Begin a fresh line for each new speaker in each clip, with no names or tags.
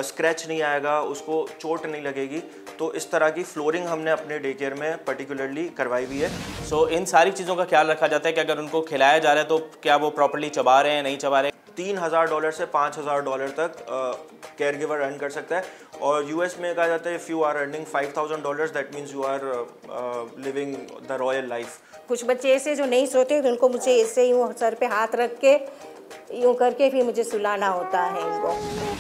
Scratch नहीं आएगा, उसको चोट नहीं लगेगी। तो इस तरह की फ्लोरिंग हमने अपने डे केयर में पर्टिकुलरली करवाई हुई है।
सो इन सारी चीज़ों का ख्याल रखा जाता है कि अगर उनको खिलाया जा रहा है तो क्या वो प्रॉपर्ली चबा रहे हैं, नहीं चबा रहे हैं।
$3000 से $5000 तक केयर गिवर अर्न कर सकता है। और यूएस में कहा जाता है if you are earning $5000 that means you are living the royal life.
कुछ बच्चे ऐसे जो नहीं सोते तो उनको मुझे ऐसे यूँ सर पे हाथ रख के यूँ करके फिर मुझे सुलाना होता है इनको।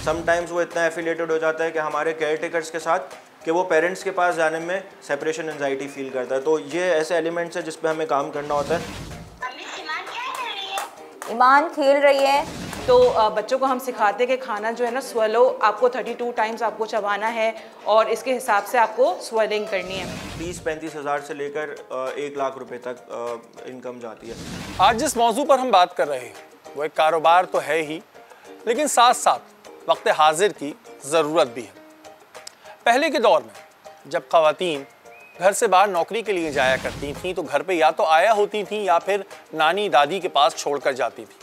समटाइम्स वो इतना एफिलिएटेड हो जाता है कि हमारे केयर टेकर्स के साथ कि वो पेरेंट्स के पास जाने में सेपरेशन एंजाइटी फील करता है। तो ये ऐसे एलिमेंट्स हैं जिस पे हमें काम करना होता है।
ईमान खेल रही है।
तो बच्चों को हम सिखाते हैं कि खाना जो है ना स्वेलो आपको 32 टाइम्स आपको चबाना है और इसके हिसाब से आपको स्वेलिंग करनी है।
30-35 हज़ार से लेकर 1 लाख रुपए तक इनकम जाती है।
आज जिस मौजू पर हम बात कर रहे हैं वो एक कारोबार तो है ही, लेकिन साथ साथ वक्त हाजिर की ज़रूरत भी है। पहले के दौर में जब ख़वातीन घर से बाहर नौकरी के लिए जाया करती थीं तो घर पे या तो आया होती थीं या फिर नानी दादी के पास छोड़कर जाती थी,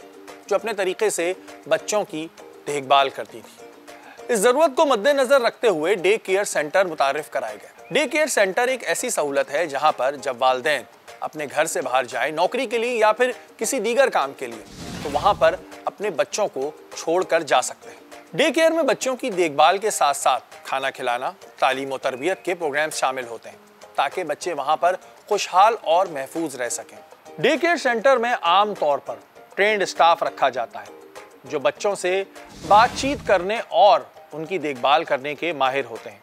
जो अपने तरीके से बच्चों की देखभाल करती थी। इस ज़रूरत को मद्देनज़र रखते हुए डे केयर सेंटर मुतारिफ कराए गए। डे केयर सेंटर एक ऐसी सहूलत है जहाँ पर जब वालिदैन अपने घर से बाहर जाए नौकरी के लिए या फिर किसी दीगर काम के लिए तो वहाँ पर अपने बच्चों को छोड़कर जा सकते हैं। डे केयर में बच्चों की देखभाल के साथ साथ खाना खिलाना, तालीम और तरबियत के प्रोग्राम्स शामिल होते हैं ताकि बच्चे वहाँ पर खुशहाल और महफूज रह सकें। डे केयर सेंटर में आम तौर पर ट्रेंड स्टाफ रखा जाता है जो बच्चों से बातचीत करने और उनकी देखभाल करने के माहिर होते हैं।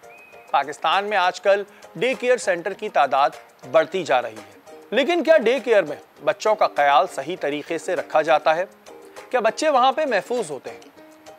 पाकिस्तान में आजकल डे केयर सेंटर की तादाद बढ़ती जा रही है, लेकिन क्या डे केयर में बच्चों का ख्याल सही तरीके से रखा जाता है? क्या बच्चे वहाँ पे महफूज होते हैं?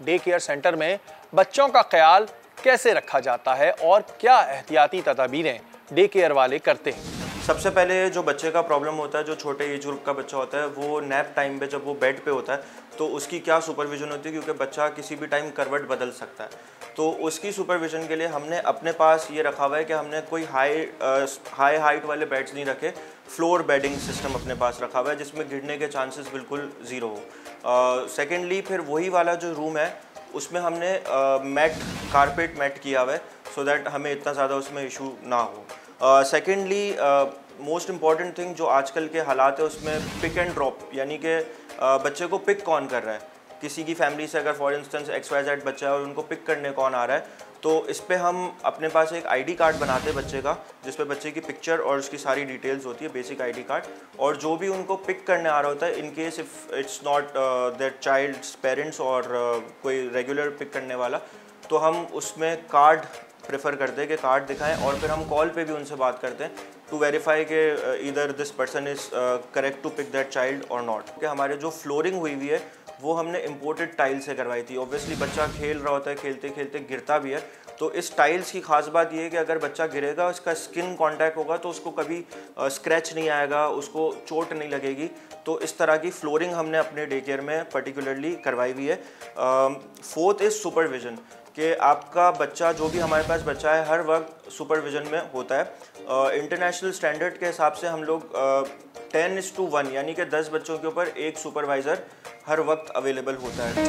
डे केयर सेंटर में बच्चों का ख्याल कैसे रखा जाता है और क्या एहतियाती तदाबीरें डे केयर वाले करते हैं?
सबसे पहले जो बच्चे का प्रॉब्लम होता है, जो छोटे एज ग्रुप का बच्चा होता है, वो नैप टाइम पे जब वो बेड पे होता है तो उसकी क्या सुपरविज़न होती है, क्योंकि बच्चा किसी भी टाइम करवट बदल सकता है। तो उसकी सुपरविज़न के लिए हमने अपने पास ये रखा हुआ है कि हमने कोई हाई हाइट वाले बेड्स नहीं रखे, फ्लोर बेडिंग सिस्टम अपने पास रखा हुआ है जिसमें गिरने के चांसेस बिल्कुल ज़ीरो हो। सेकेंडली फिर वही वाला जो रूम है उसमें हमने कारपेट मैट किया हुआ है सो दैट हमें इतना ज़्यादा उसमें इशू ना हो। सेकेंडली मोस्ट इम्पॉर्टेंट थिंग जो आजकल के हालात है उसमें पिक एंड ड्रॉप, यानी कि बच्चे को पिक कौन कर रहा है। किसी की फैमिली से अगर फॉर इंस्टेंस XYZ बच्चा है और उनको पिक करने कौन आ रहा है, तो इस पे हम अपने पास एक ID कार्ड बनाते हैं बच्चे का, जिस पे बच्चे की पिक्चर और उसकी सारी डिटेल्स होती है, बेसिक ID कार्ड। और जो भी उनको पिक करने आ रहा होता है, in case if it's not their child's parents और कोई रेगुलर पिक करने वाला, तो हम उसमें कार्ड प्रेफर करते हैं कि कार्ड दिखाएं और फिर हम कॉल पे भी उनसे बात करते हैं टू वेरीफाई कि either this person is correct to pick that child और नॉट। कि हमारे जो फ्लोरिंग हुई हुई है वो हमने इम्पोर्टेड टाइल से करवाई थी। ऑब्वियसली बच्चा खेल रहा होता है, खेलते खेलते गिरता भी है, तो इस टाइल्स की खास बात ये है कि अगर बच्चा गिरेगा, उसका स्किन कांटेक्ट होगा तो उसको कभी स्क्रैच नहीं आएगा, उसको चोट नहीं लगेगी। तो इस तरह की फ्लोरिंग हमने अपने डे केयर में पर्टिकुलरली करवाई हुई है। फोर्थ इज़ सुपरविज़न, कि आपका बच्चा, जो भी हमारे पास बच्चा है, हर वक्त सुपरविज़न में होता है। इंटरनेशनल स्टैंडर्ड के हिसाब से हम लोग 10:1 यानी कि 10 बच्चों के ऊपर एक सुपरवाइज़र हर वक्त अवेलेबल होता है।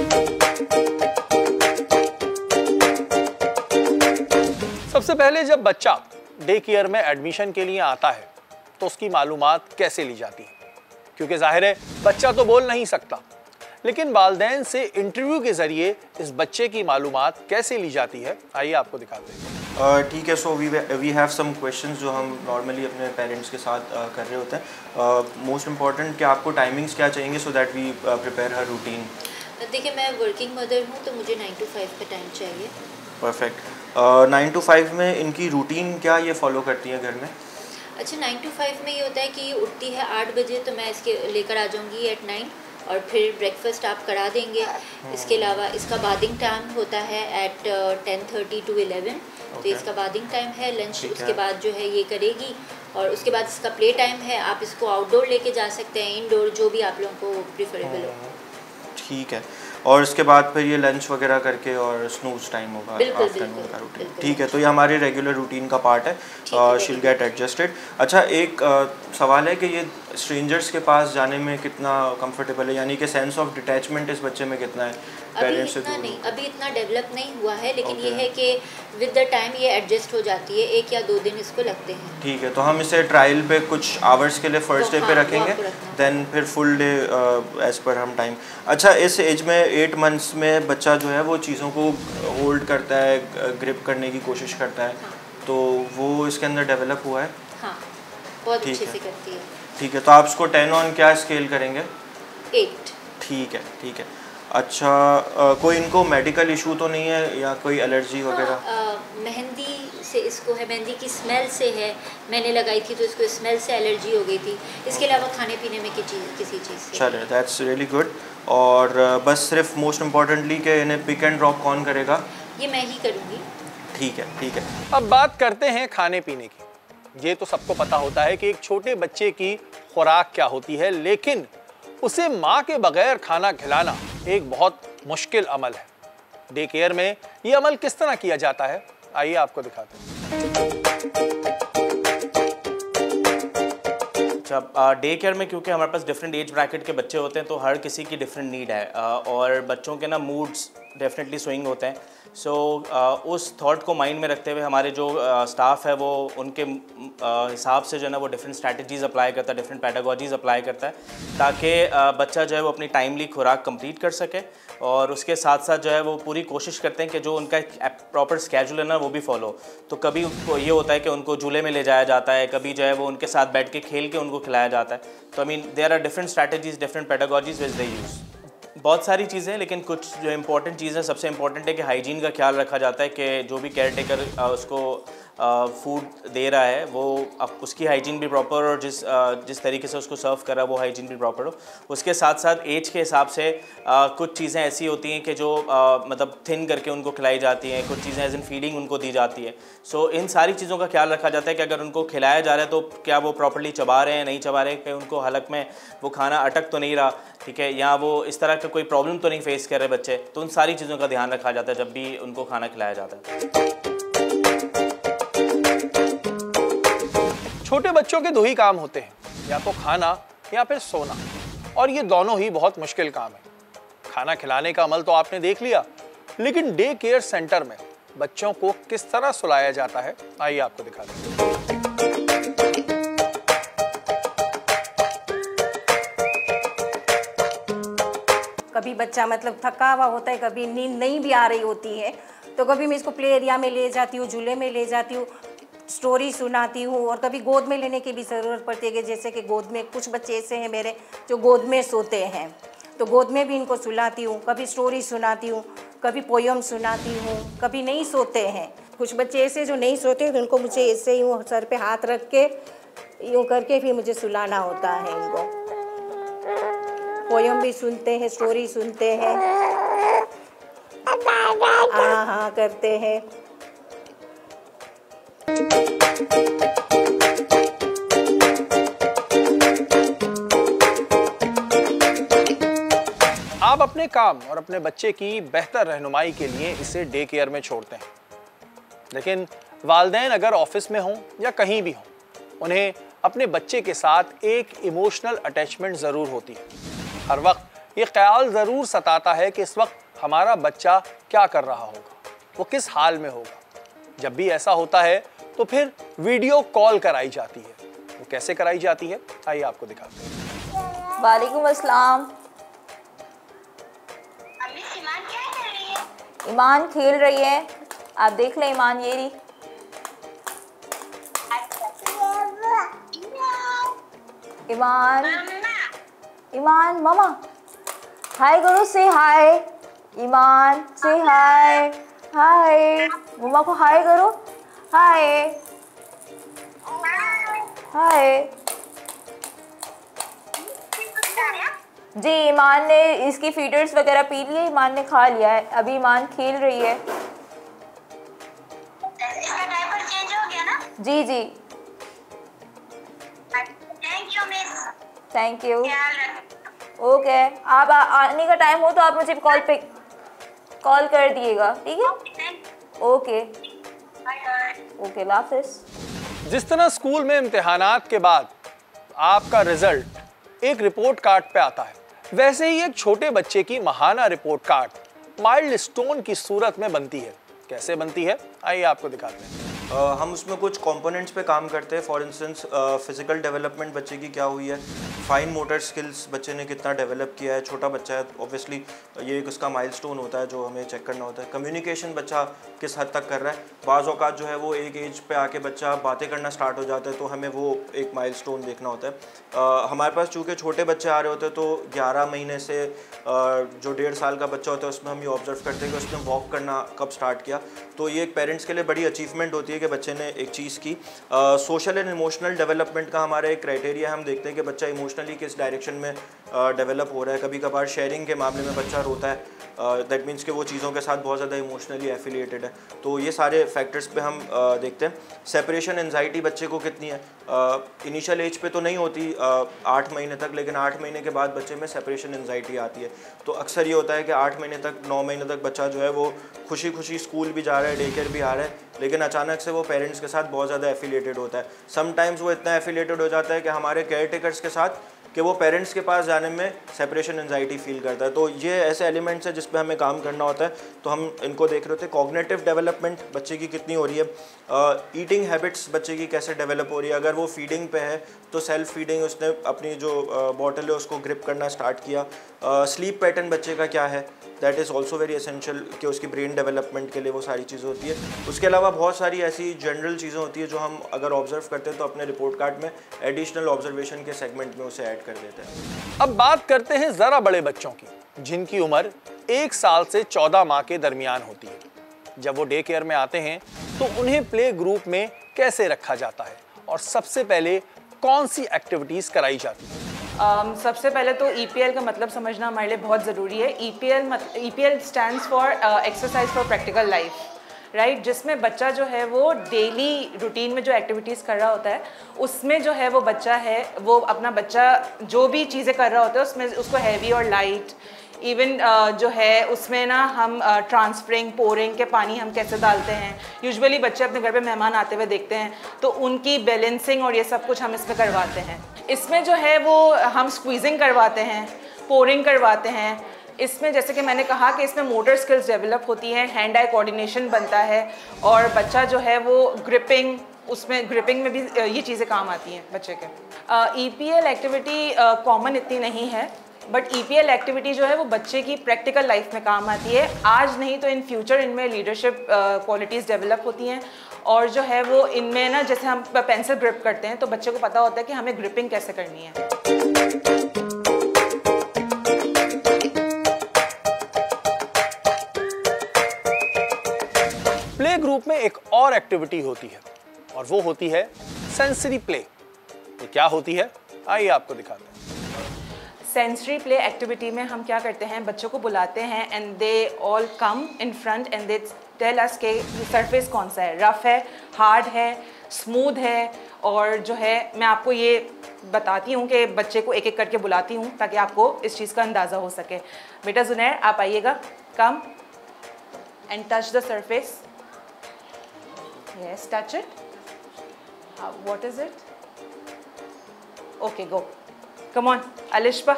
सबसे पहले जब बच्चा डे केयर में एडमिशन के लिए आता है तो उसकी मालूमात कैसे ली जाती है? क्योंकि जाहिर है बच्चा तो बोल नहीं सकता, लेकिन वालिदैन से इंटरव्यू के ज़रिए इस बच्चे की मालूमात कैसे ली जाती है, आइए आपको दिखाते हैं।
ठीक है, so we have some questions जो हम नॉर्मली अपने पेरेंट्स के साथ कर रहे होते हैं। मोस्ट इम्पॉर्टेंट कि आपको टाइमिंग्स क्या चाहिए सो दैट वी प्रिपेयर हर रूटीन।
देखिए, मैं वर्किंग मदर हूँ तो मुझे 9 to 5 का टाइम चाहिए।
परफेक्ट। 9 to 5 में इनकी रूटीन क्या ये फॉलो करती है घर में?
अच्छा, 9 to 5 में ये होता है कि उठती है 8 बजे, तो मैं इसके लेकर आ जाऊँगी एट 9 और फिर ब्रेकफास्ट आप करा देंगे। इसके अलावा इसका बादिंग टाइम होता है एट 10:30 to 11, तो इसका बादिंग टाइम है। लंच उसके बाद जो है ये करेगी और उसके बाद इसका प्ले टाइम है। आप इसको आउटडोर लेके जा सकते हैं, इनडोर, जो भी आप लोगों को प्रिफरेबल हो।
ठीक है, और इसके बाद फिर ये लंच वगैरह करके और स्नूज टाइम होगा आफ्टरनून का रूटीन। ठीक है, तो ये हमारे रेगुलर रूटीन का पार्ट है। She will get adjusted. अच्छा, एक सवाल है कि ये स्ट्रेंजर्स के पास जाने में कितना कंफर्टेबल है, यानी कि सेंस ऑफ डिटैचमेंट इस बच्चे में कितना है पेरेंट्स से दूर?
नहीं, अभी इतना डेवलप नहीं हुआ है, लेकिन ये है कि विद द टाइम ये एडजस्ट हो जाती है, 1 या 2 दिन इसको लगते हैं।
ठीक है, तो हम इसे ट्रायल पे कुछ आवर्स के लिए फर्स्ट डे पे रखेंगे, देन फिर फुल डे एज पर हम टाइम। अच्छा, इस एज में 8 मंथ्स में बच्चा जो है वो चीज़ों को होल्ड करता है, ग्रिप करने की कोशिश करता है, तो वो इसके अंदर डेवलप हुआ है?
हाँ, बहुत अच्छे से करती है।
ठीक है, तो आप इसको 10 ऑन क्या स्केल करेंगे?
8।
ठीक है। अच्छा, कोई इनको मेडिकल इशू तो नहीं है या कोई एलर्जी वगैरह?
मेहंदी से इसको है, मेहंदी की स्मेल से है, मैंने लगाई थी तो इसको स्मेल से एलर्जी हो गई थी। इसके अलावा खाने पीने में किसी चीज़ से।
चलिए, दैट्स रियली गुड। और बस सिर्फ मोस्ट इम्पॉर्टेंटली कि इन्हें पिक एंड ड्रॉप कौन करेगा?
ये मैं ही करूँगी।
ठीक है।
अब बात करते हैं खाने पीने की। ये तो सबको पता होता है कि एक छोटे बच्चे की खुराक क्या होती है, लेकिन उसे माँ के बगैर खाना खिलाना एक बहुत मुश्किल अमल है। डे केयर में ये अमल किस तरह किया जाता है, आइए आपको दिखाते हैं।
अच्छा, डे केयर में क्योंकि हमारे पास डिफरेंट एज ब्रैकेट के बच्चे होते हैं तो हर किसी की डिफरेंट नीड है, और बच्चों के ना मूड्स डेफिनेटली स्विंग होते हैं। सो उस थॉट को माइंड में रखते हुए हमारे जो स्टाफ है वो उनके हिसाब से जो है ना वो डिफरेंट स्ट्रैटेजीज़ अप्लाई करता है, डिफरेंट पैडागॉजीज़ अप्लाई करता है, ताकि बच्चा जो है वो अपनी टाइमली खुराक कंप्लीट कर सके। और उसके साथ साथ जो है वो पूरी कोशिश करते हैं कि जो उनका प्रॉपर स्केड्यूल है ना वो भी फॉलो। तो कभी उनको ये होता है कि उनको झूले में ले जाया जाता है, कभी जो है वो उनके साथ बैठ के खेल के उनको खिलाया जाता है। तो I mean there are different strategies, different pedagogies which they use. बहुत सारी चीज़ें, लेकिन कुछ जो इम्पोर्टेंट चीज़ें, सबसे इम्पोर्टेंट है कि हाइजीन का ख्याल रखा जाता है कि जो भी केयर टेकर उसको फूड दे रहा है वो अब उसकी हाइजीन भी प्रॉपर, और जिस तरीके से उसको सर्व कर रहा है वो हाइजीन भी प्रॉपर हो। उसके साथ साथ एज के हिसाब से कुछ चीज़ें ऐसी होती हैं कि जो मतलब थिन करके उनको खिलाई जाती हैं, कुछ चीज़ें एज इन फीडिंग उनको दी जाती है। सो इन सारी चीज़ों का ख्याल रखा जाता है कि अगर उनको खिलाया जा रहा है तो क्या वो प्रॉपर्ली चबा रहे हैं, नहीं चबा रहे हैं, कहीं उनको हलक में वो खाना अटक तो नहीं रहा, ठीक है, या वो इस तरह का कोई प्रॉब्लम तो नहीं फेस कर रहे बच्चे। तो उन सारी चीज़ों का ध्यान रखा जाता है जब भी उनको खाना खिलाया जाता है।
छोटे बच्चों के 2 ही काम होते हैं, या तो खाना या फिर सोना, और ये दोनों ही बहुत मुश्किल काम है। खाना खिलाने का अमल तो आपने देख लिया, लेकिन डे केयर सेंटर में बच्चों को किस तरह सुलाया जाता है, आइए आपको दिखाते हैं।
कभी बच्चा मतलब थका हुआ होता है, कभी नींद नहीं भी आ रही होती है, तो कभी मैं इसको प्ले एरिया में ले जाती हूँ, झूले में ले जाती हूँ, स्टोरी सुनाती हूँ, और कभी गोद में लेने की भी ज़रूरत पड़ती है कि जैसे कि गोद में कुछ बच्चे ऐसे हैं मेरे जो गोद में सोते हैं, तो गोद में भी इनको सुलाती हूँ, कभी स्टोरी सुनाती हूँ, कभी पोयम सुनाती हूँ, कभी नहीं सोते हैं। कुछ बच्चे ऐसे जो नहीं सोते तो उनको मुझे ऐसे यूँ सर पे हाथ रख के यूँ करके फिर मुझे सुलाना होता है। इनको पोयम भी सुनते हैं, स्टोरी सुनते हैं, हाँ करते हैं।
आप अपने काम और अपने बच्चे की बेहतर रहनुमाई के लिए इसे डे केयर में छोड़ते हैं, लेकिन वालिदैन अगर ऑफिस में हों या कहीं भी हों, उन्हें अपने बच्चे के साथ एक इमोशनल अटैचमेंट ज़रूर होती है। हर वक्त ये ख्याल ज़रूर सताता है कि इस वक्त हमारा बच्चा क्या कर रहा होगा, वो किस हाल में होगा। जब भी ऐसा होता है तो फिर वीडियो कॉल कराई जाती है। वो कैसे कराई जाती है, आइए आपको दिखाते हैं।
वालेकुम अस्सलाम। ईमान खेल रही है, आप देख लें। ईमान ये रही। ईमान, ईमान मामा हाय करो, से हाय। ईमान से हाय, हाय मम्मा को हाय करो, हाय हाय। जी ईमान ने इसकी फीडर्स वगैरह पी लिए, ईमान ने खा लिया है, अभी ईमान खेल रही है।
इसका डायपर चेंज हो गया ना?
जी जी
thank you miss.
Thank you.
ख्याल रखना।
ओके, आप आने का टाइम हो तो आप मुझे कॉल कर दिएगा, ठीक है? ओके ओके, अल्लाह हाफ़िज़।
जिस तरह स्कूल में इम्तिहानात के बाद आपका रिजल्ट एक रिपोर्ट कार्ड पे आता है, वैसे ही एक छोटे बच्चे की माहाना रिपोर्ट कार्ड माइलस्टोन की सूरत में बनती है। कैसे बनती है, आइए आपको दिखाते हैं।
हम उसमें कुछ कंपोनेंट्स पे काम करते हैं। फॉर इंस्टेंस फिजिकल डेवलपमेंट बच्चे की क्या हुई है, फाइन मोटर स्किल्स बच्चे ने कितना डेवलप किया है। छोटा बच्चा है, ऑब्वियसली ये एक उसका माइलस्टोन होता है जो हमें चेक करना होता है। कम्युनिकेशन बच्चा किस हद तक कर रहा है। बाज़ औक़ात जो है वो एक एज पे आके बच्चा बातें करना स्टार्ट हो जाता है, तो हमें वो एक माइलस्टोन देखना होता है। हमारे पास चूँकि छोटे बच्चे आ रहे होते हैं, तो 11 महीने से जो 1.5 साल का बच्चा होता है उसमें हम ये ऑब्जर्व करते हैं कि उसने वॉक करना कब स्टार्ट किया। तो ये एक पेरेंट्स के लिए बड़ी अचीवमेंट होती है कि बच्चे ने एक चीज़ की। सोशल एंड इमोशनल डेवलपमेंट का हमारा एक क्राइटेरिया है, हम देखते हैं कि बच्चा इमोशनली किस डायरेक्शन में डेवलप हो रहा है। कभी कभार शेयरिंग के मामले में बच्चा रोता है, दैट मीन्स कि वो चीज़ों के साथ बहुत ज़्यादा इमोशनली एफिलिएटेड है। तो ये सारे फैक्टर्स पे हम देखते हैं। सेपरेशन एंजाइटी बच्चे को कितनी है, इनिशियल एज पे तो नहीं होती 8 महीने तक, लेकिन 8 महीने के बाद बच्चे में सेपरेशन एंजाइटी आती है। तो अक्सर ये होता है कि 8 महीने तक 9 महीने तक बच्चा जो है वो खुशी खुशी स्कूल भी जा रहा है, डे केयर भी आ रहा है, लेकिन अचानक से वो पेरेंट्स के साथ बहुत ज़्यादा एफिलिएटेड होता है। समटाइम्स वो इतना एफिलिएटेड हो जाता है कि हमारे केयर टेकर्स के साथ कि वो पेरेंट्स के पास जाने में सेपरेशन एंजाइटी फील करता है। तो ये ऐसे एलिमेंट्स हैं जिस पे हमें काम करना होता है। तो हम इनको देख रहे होते हैं। कॉग्निटिव डेवलपमेंट बच्चे की कितनी हो रही है, ईटिंग हैबिट्स बच्चे की कैसे डेवलप हो रही है। अगर वो फीडिंग पे है तो सेल्फ फीडिंग, उसने अपनी जो बॉटल है उसको ग्रिप करना स्टार्ट किया। स्लीप पैटर्न बच्चे का क्या है, that is also very essential कि उसकी ब्रेन डेवलपमेंट के लिए वो सारी चीज़ें होती है। उसके अलावा बहुत सारी ऐसी जनरल चीज़ें होती है जो हम अगर ऑब्जर्व करते हैं तो अपने रिपोर्ट कार्ड में एडिशनल ऑब्जर्वेशन के सेगमेंट में उसे ऐड कर देते हैं।
अब बात करते हैं ज़रा बड़े बच्चों की, जिनकी उम्र 1 साल से 14 माह के दरमियान होती है। जब वो डे केयर में आते हैं तो उन्हें प्ले ग्रुप में कैसे रखा जाता है और सबसे पहले कौन सी एक्टिविटीज़ कराई जाती है?
सबसे पहले तो EPL का मतलब समझना हमारे लिए बहुत ज़रूरी है। EPL stands for exercise for practical life, right, जिसमें बच्चा जो है वो डेली रूटीन में जो एक्टिविटीज़ कर रहा होता है उसमें जो है वो बच्चा है वो अपना बच्चा जो भी चीज़ें कर रहा होता है उसमें उसको हैवी और लाइट, इवन जो है उसमें ना हम ट्रांसफरिंग पोरिंग के पानी हम कैसे डालते हैं। यूजुअली बच्चे अपने घर पे मेहमान आते हुए देखते हैं तो उनकी बैलेंसिंग और ये सब कुछ हम इसमें करवाते हैं। इसमें जो है वो हम स्क्वीजिंग करवाते हैं, पोरिंग करवाते हैं। इसमें जैसे कि मैंने कहा कि इसमें मोटर स्किल्स डेवलप होती हैं, हैंड आई कोऑर्डिनेशन बनता है और बच्चा जो है वो ग्रिपिंग, उसमें ग्रिपिंग में भी ये चीज़ें काम आती हैं बच्चे के। EPL एक्टिविटी कॉमन इतनी नहीं है, बट EPL एक्टिविटी जो है वो बच्चे की प्रैक्टिकल लाइफ में काम आती है। आज नहीं तो इन फ्यूचर इनमें लीडरशिप क्वालिटीज़ डेवलप होती हैं और जो है वो इनमें ना जैसे हम पेंसिल ग्रिप करते हैं तो बच्चे को पता होता है कि हमें ग्रिपिंग कैसे करनी है।
प्ले ग्रुप में एक और एक्टिविटी होती है और वो होती है सेंसरी प्ले। ये क्या होती है, आइए आपको दिखाते हैं।
सेंसरी प्ले एक्टिविटी में हम क्या करते हैं, बच्चों को बुलाते हैं and they all come in front and they tell us के सरफेस कौन सा है, रफ़ है, हार्ड है, स्मूथ है। और जो है मैं आपको ये बताती हूँ कि बच्चे को एक एक करके बुलाती हूँ ताकि आपको इस चीज़ का अंदाज़ा हो सके। बेटा जुनैर आप आइएगा, come and touch the surface. Yes, touch it. What is it? Okay, go. Come on, Alishba.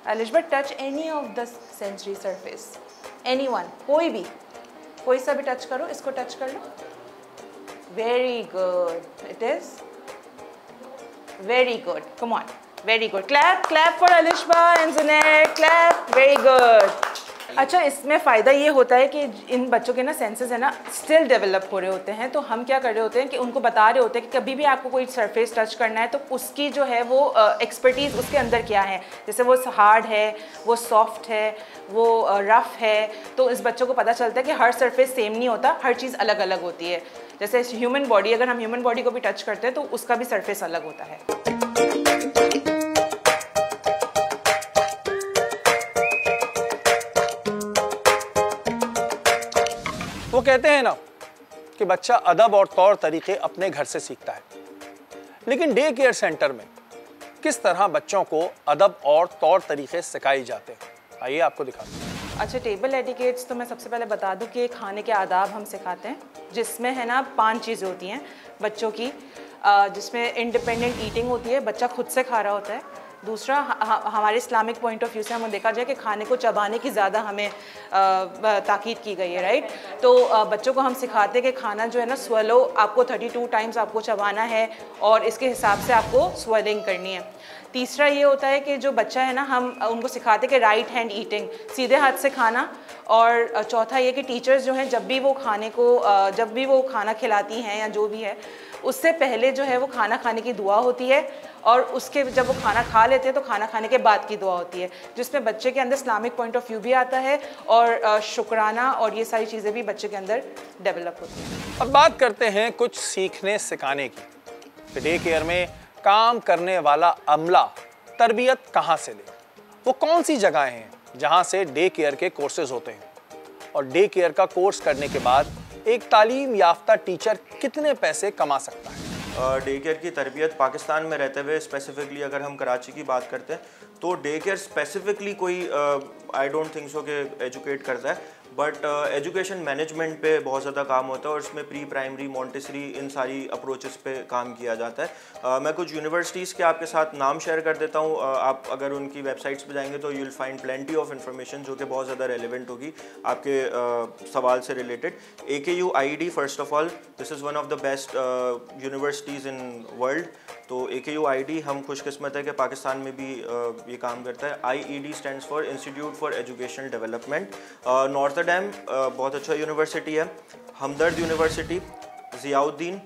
Alishba, touch any of the sensory surface. Anyone, कोई भी, कोई सा भी टच करो, इसको टच कर लो। Very good. It is very good. Come on, very good. Clap, clap for Alishba and Zunair. Clap. Very good. अच्छा, इसमें फ़ायदा ये होता है कि इन बच्चों के ना सेंसेस है ना स्टिल डेवलप हो रहे होते हैं। तो हम क्या कर रहे होते हैं कि उनको बता रहे होते हैं कि कभी भी आपको कोई सरफेस टच करना है तो उसकी जो है वो एक्सपर्टीज़ उसके अंदर क्या है। जैसे वो हार्ड है, वो सॉफ्ट है, वो रफ़ है। तो इस बच्चों को पता चलता है कि हर सरफेस सेम नहीं होता, हर चीज़ अलग अलग होती है। जैसे ह्यूमन बॉडी, अगर हम ह्यूमन बॉडी को भी टच करते हैं तो उसका भी सरफेस अलग होता है।
वो कहते हैं ना कि बच्चा अदब और तौर तरीके अपने घर से सीखता है, लेकिन डे केयर सेंटर में किस तरह बच्चों को अदब और तौर तरीके सिखाए जाते हैं, आइए आपको दिखाते हैं।
अच्छा, टेबल एटिकेट्स तो मैं सबसे पहले बता दूं कि खाने के आदाब हम सिखाते हैं, जिसमें है ना 5 चीज़ें होती हैं बच्चों की। जिसमें इंडिपेंडेंट ईटिंग होती है, बच्चा खुद से खा रहा होता है। दूसरा, हमारे इस्लामिक पॉइंट ऑफ व्यू से हमें देखा जाए कि खाने को चबाने की ज़्यादा हमें ताकीद की गई है, राइट। तो बच्चों को हम सिखाते हैं कि खाना जो है ना स्वेलो, आपको 32 टाइम्स आपको चबाना है और इसके हिसाब से आपको स्वेलिंग करनी है। तीसरा ये होता है कि जो बच्चा है ना, हम उनको सिखाते हैं कि राइट हैंड ईटिंग, सीधे हाथ से खाना। और चौथा ये कि टीचर्स जो हैं जब भी वो खाना खिलाती हैं या जो भी है, उससे पहले जो है वो खाना खाने की दुआ होती है, और उसके जब वो खाना खा लेते हैं तो खाना खाने के बाद की दुआ होती है, जिसमें बच्चे के अंदर इस्लामिक पॉइंट ऑफ व्यू भी आता है और शुक्राना और ये सारी चीज़ें भी बच्चे के अंदर डेवलप होती हैं।
अब बात करते हैं कुछ सीखने सिखाने की। डे केयर में काम करने वाला अमला तरबियत कहाँ से ले, वो कौन सी जगहें हैं जहाँ से डे केयर के कोर्सेज होते हैं, और डे केयर का कोर्स करने के बाद एक तालीम याफ्ता टीचर कितने पैसे कमा सकता है।
डे केयर की तरबियत पाकिस्तान में रहते हुए, स्पेसिफिकली अगर हम कराची की बात करते हैं, तो डे केयर स्पेसिफिकली कोई आई डोंट थिंक सो कि एजुकेट करता है, बट एजुकेशन मैनेजमेंट पे बहुत ज़्यादा काम होता है और इसमें प्री प्राइमरी, मॉन्टेसरी, इन सारी अप्रोचेस पे काम किया जाता है। मैं कुछ यूनिवर्सिटीज़ के आपके साथ नाम शेयर कर देता हूँ। आप अगर उनकी वेबसाइट्स पे जाएंगे तो you will find plenty of information जो कि बहुत ज़्यादा रेलिवेंट होगी आपके सवाल से related. AKU IED, first of all this is one of the best universities in world. तो AKU IED, हम खुशकिस्मत है कि पाकिस्तान में भी ये काम करता है। IED stands for institute for educational development. Notre Dame बहुत अच्छा यूनिवर्सिटी है। हमदर्द यूनिवर्सिटी, ज़ियाउद्दीन,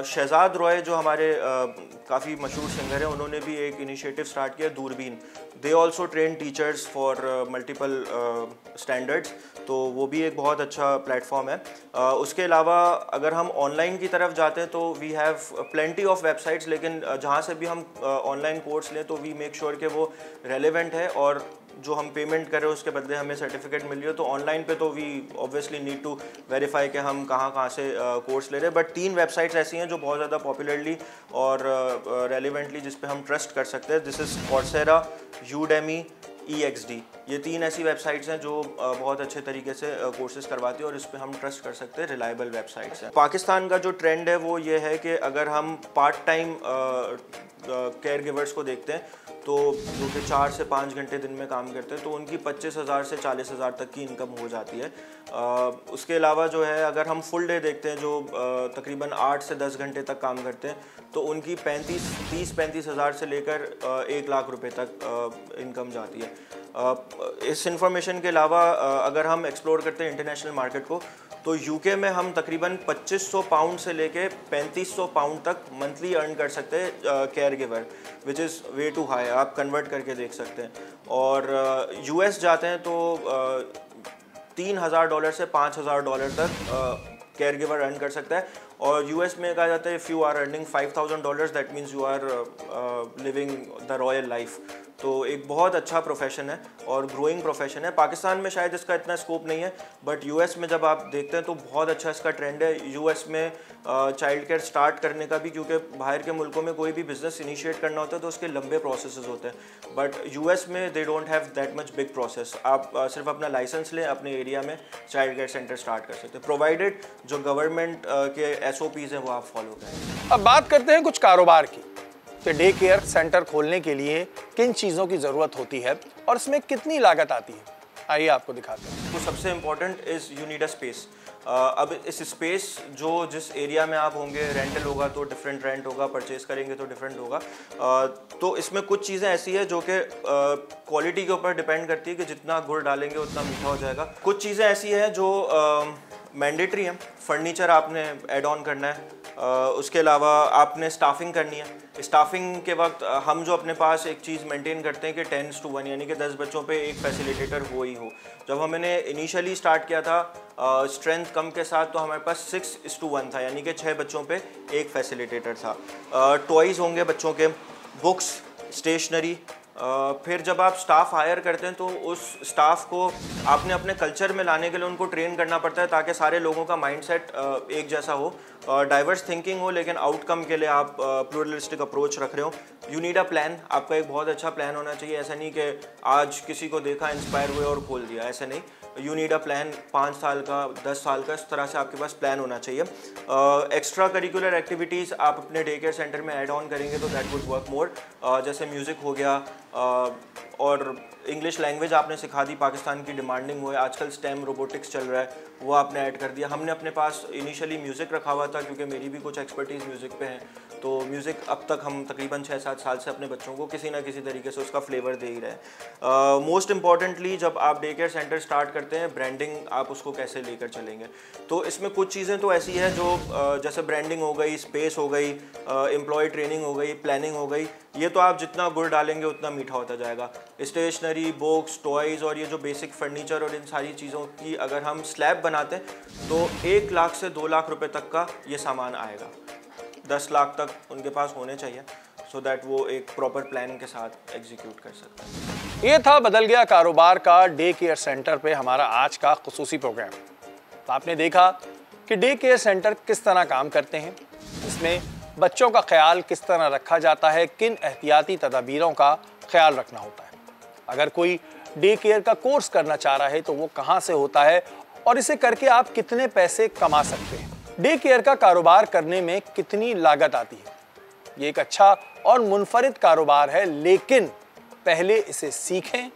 शहजाद रॉय जो हमारे काफ़ी मशहूर सिंगर हैं, उन्होंने भी एक इनिशिएटिव स्टार्ट किया, दूरबीन। They also train teachers for multiple standards, तो वो भी एक बहुत अच्छा प्लेटफॉर्म है। उसके अलावा अगर हम ऑनलाइन की तरफ जाते हैं तो we have plenty of websites, लेकिन जहाँ से भी हम ऑनलाइन कोर्स लें तो वी मेक श्योर कि वो रेलेवेंट है और जो हम पेमेंट कर रहे हैं उसके बदले हमें सर्टिफिकेट मिल रही है। तो ऑनलाइन पे तो we obviously need to verify कि हम कहाँ से कोर्स ले रहे हैं। बट 3 वेबसाइट्स ऐसी हैं जो बहुत ज़्यादा पॉपुलरली और रेलिवेंटली जिस पे हम ट्रस्ट कर सकते हैं। This is Coursera, Udemy, EXD। ये 3 ऐसी वेबसाइट्स हैं जो बहुत अच्छे तरीके से कोर्सेज करवाती है और इस पे हम ट्रस्ट कर सकते हैं, रिलायबल वेबसाइट्स हैं। पाकिस्तान का जो ट्रेंड है वो ये है कि अगर हम पार्ट टाइम केयर गिवर्स को देखते हैं तो जो कि 4 से 5 घंटे दिन में काम करते हैं तो उनकी 25,000 से 40,000 तक की इनकम हो जाती है। उसके अलावा जो है अगर हम फुल डे देखते हैं जो तकरीबन 8 से 10 घंटे तक काम करते हैं तो उनकी 30-35,000 से लेकर 1 लाख रुपए तक इनकम जाती है। इस इंफॉर्मेशन के अलावा अगर हम एक्सप्लोर करते हैं इंटरनेशनल मार्केट को तो यूके में हम तकरीबन 2500 पाउंड से लेके 3500 पाउंड तक मंथली अर्न कर सकते हैं caregiver, which is way too high. आप कन्वर्ट करके देख सकते हैं। और US जाते हैं तो $3,000 से $5,000 तक केयर गिवर अर्न कर सकता है। और US में कहा जाता है if you are earning $5,000 that means you are living the royal life. तो एक बहुत अच्छा प्रोफेशन है और ग्रोइंग प्रोफेशन है। पाकिस्तान में शायद इसका इतना स्कोप नहीं है, बट US में जब आप देखते हैं तो बहुत अच्छा इसका ट्रेंड है। US में चाइल्ड केयर स्टार्ट करने का भी, क्योंकि बाहर के मुल्कों में कोई भी बिज़नेस इनिशिएट करना होता है तो उसके लंबे प्रोसेसेस होते हैं, बट US में they don't have that much big process. आप सिर्फ अपना लाइसेंस लें, अपने एरिया में चाइल्ड केयर सेंटर स्टार्ट कर सकते हैं, प्रोवाइडेड जो गवर्नमेंट के SOPs हैं वो आप फॉलो करें।
अब बात करते हैं कुछ कारोबार की कि डे केयर सेंटर खोलने के लिए किन चीज़ों की ज़रूरत होती है और इसमें कितनी लागत आती है। आइए आपको दिखाते हैं।
तो सबसे important is you need a space. अब इस स्पेस जो जिस एरिया में आप होंगे, रेंटल होगा तो डिफरेंट रेंट होगा, परचेज़ करेंगे तो डिफरेंट होगा। तो इसमें कुछ चीज़ें ऐसी है जो कि क्वालिटी के ऊपर डिपेंड करती है कि जितना गुड़ डालेंगे उतना मीठा हो जाएगा। कुछ चीज़ें ऐसी हैं जो मैंडेटरी हैं। फर्नीचर आपने ऐड ऑन करना है, उसके अलावा आपने स्टाफिंग करनी है। स्टाफिंग के वक्त हम जो अपने पास एक चीज़ मेंटेन करते हैं कि 10:1 यानी कि 10 बच्चों पे एक फैसिलिटेटर हो ही हो। जब हमने इनिशियली स्टार्ट किया था स्ट्रेंथ कम के साथ तो हमारे पास 6:1 था, यानी कि 6 बच्चों पे एक फैसिलिटेटर था। टॉयज़ होंगे बच्चों के, बुक्स, स्टेशनरी। फिर जब आप स्टाफ हायर करते हैं तो उस स्टाफ को आपने अपने कल्चर में लाने के लिए उनको ट्रेन करना पड़ता है ताकि सारे लोगों का माइंडसेट एक जैसा हो। डाइवर्स थिंकिंग हो, लेकिन आउटकम के लिए आप प्लूरलिस्टिक अप्रोच रख रहे हो। यू नीड अ प्लान, आपका एक बहुत अच्छा प्लान होना चाहिए। ऐसा नहीं कि आज किसी को देखा, इंस्पायर हुए और खोल दिया, ऐसा नहीं। यू नीड अ प्लान, 5 साल का, 10 साल का, इस तरह से आपके पास प्लान होना चाहिए। एक्स्ट्रा करिकुलर एक्टिविटीज़ आप अपने डे केयर सेंटर में ऐड ऑन करेंगे तो दैट वुड वर्क मोर। जैसे म्यूज़िक हो गया, और इंग्लिश लैंग्वेज आपने सिखा दी, पाकिस्तान की डिमांडिंग हुई, आजकल स्टेम रोबोटिक्स चल रहा है, वो आपने ऐड कर दिया। हमने अपने पास इनिशियली म्यूज़िक रखा हुआ था क्योंकि मेरी भी कुछ एक्सपर्टीज़ म्यूज़िक पे है, तो म्यूज़िक अब तक हम तकरीबन 6-7 साल से अपने बच्चों को किसी ना किसी तरीके से उसका फ्लेवर दे ही रहे हैं। मोस्ट इम्पॉर्टेंटली जब आप डे केयर सेंटर स्टार्ट करते हैं, ब्रांडिंग आप उसको कैसे लेकर चलेंगे, तो इसमें कुछ चीज़ें तो ऐसी है जो जैसे ब्रांडिंग हो गई, स्पेस हो गई, एम्प्लॉय ट्रेनिंग हो गई, प्लानिंग हो गई, ये तो आप जितना गुड़ डालेंगे उतना मीठा होता जाएगा। स्टेशनरी, बुक्स, टॉयज़ और ये जो बेसिक फर्नीचर और इन सारी चीज़ों की अगर हम स्लैब बनाते हैं तो 1 लाख से 2 लाख रुपए तक का ये सामान आएगा। 10 लाख तक उनके पास होने चाहिए सो दैट वो एक प्रॉपर प्लान के साथ एग्जीक्यूट कर सकते हैं।
ये था बदल गया कारोबार का डे केयर सेंटर पे हमारा आज का खुसूसी प्रोग्राम। तो आपने देखा कि डे केयर सेंटर किस तरह काम करते हैं, इसमें बच्चों का ख्याल किस तरह रखा जाता है, किन एहतियाती तदाबीरों का ख्याल रखना होता है। अगर कोई डे केयर का कोर्स करना चाह रहा है तो वो कहाँ से होता है और इसे करके आप कितने पैसे कमा सकते हैं, डे केयर का कारोबार करने में कितनी लागत आती है। ये एक अच्छा और मुनफरिद कारोबार है, लेकिन पहले इसे सीखें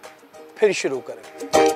फिर शुरू करें।